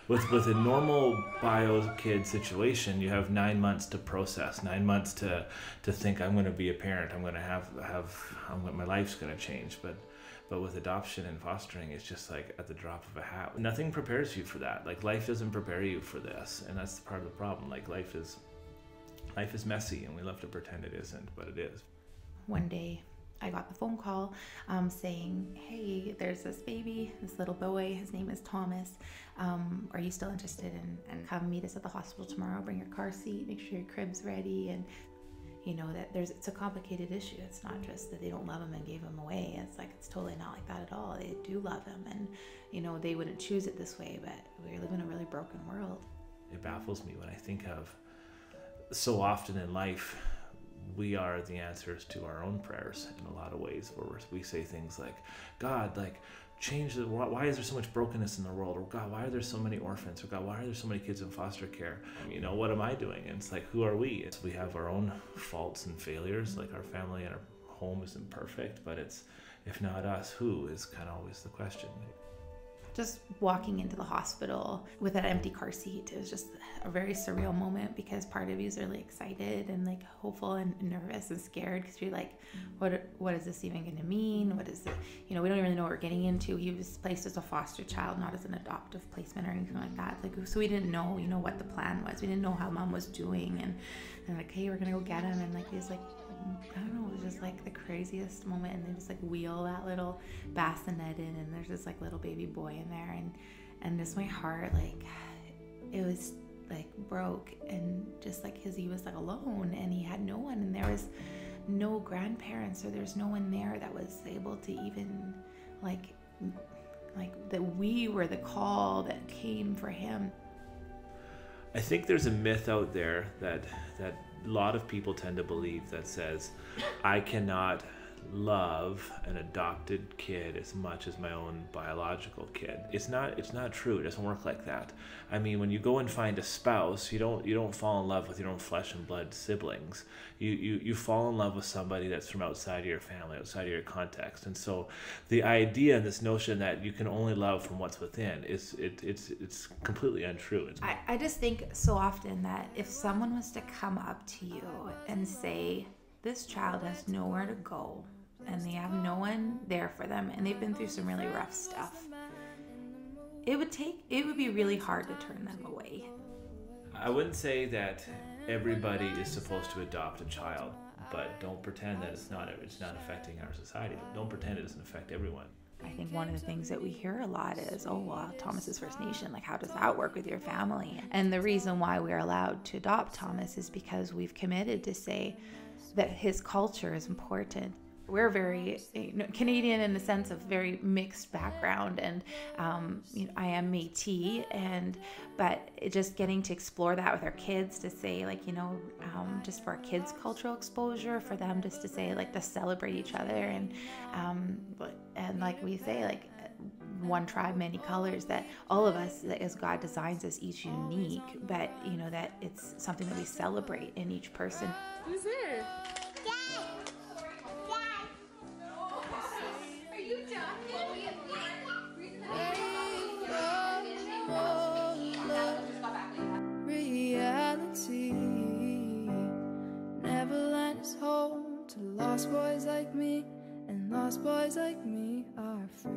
With a normal bio kid situation, you have 9 months to process, 9 months to think I'm going to be a parent. I'm going to have my life's going to change. But with adoption and fostering, it's just like at the drop of a hat. Nothing prepares you for that. Like life doesn't prepare you for this, and that's part of the problem. Like life is messy, and we love to pretend it isn't, but it is. One day, I got the phone call saying, hey, there's this baby, this little boy, his name is Thomas. Are you still interested in come meet us at the hospital tomorrow? Bring your car seat, make sure your crib's ready. And you know that it's a complicated issue. It's not just that they don't love him and gave him away. It's totally not like that at all. They do love him, and you know they wouldn't choose it this way, but we live in a really broken world. It baffles me when I think of so often in life, we are the answers to our own prayers in a lot of ways, where we say things like, God, like, change the world. Why is there so much brokenness in the world? Or God, why are there so many orphans? Or God, why are there so many kids in foster care? You know, what am I doing? And it's like, who are we? We have our own faults and failures. Like our family and our home isn't perfect, but it's, if not us, who is kind of always the question. Just walking into the hospital with that empty car seat, it was just a very surreal moment, because part of you is really excited and like hopeful and nervous and scared, because you're like, what is this even going to mean? What is it? You know, we don't even know what we're getting into. He was placed as a foster child, not as an adoptive placement or anything like that. Like, so we didn't know, you know, what the plan was. We didn't know how mom was doing, and like, hey, we're gonna go get him, and like he's like, I don't know, it was just like the craziest moment. And they just like wheel that little bassinet in, and there's this like little baby boy in there, and just my heart, like, it was like broke, and just like he was like alone, and he had no one, and there was no grandparents, or there's no one there that was able to even like that we were the call that came for him. I think there's a myth out there that a lot of people tend to believe that says, I cannot love an adopted kid as much as my own biological kid. It's not true. It doesn't work like that. I mean, when you go and find a spouse, you don't fall in love with your own flesh and blood siblings. You fall in love with somebody that's from outside of your family, outside of your context. And so the idea and this notion that you can only love from what's within it's completely untrue. I just think so often that if someone was to come up to you and say, this child has nowhere to go, and they have no one there for them, and they've been through some really rough stuff, it would be really hard to turn them away. I wouldn't say that everybody is supposed to adopt a child, but don't pretend that it's not affecting our society. Don't pretend it doesn't affect everyone. I think one of the things that we hear a lot is, oh, well, Thomas is First Nation. Like, how does that work with your family? And the reason why we're allowed to adopt Thomas is because we've committed to say that his culture is important. We're very Canadian in the sense of very mixed background, and I am Métis, but just getting to explore that with our kids, to say like, just for our kids' cultural exposure, for them just to say like, to celebrate each other, and like we say, like, one tribe, many colors, that all of us, as God designs us, each unique, but that it's something that we celebrate in each person. Who's there? Reality, Neverland is home to lost boys like me, and lost boys like me are free.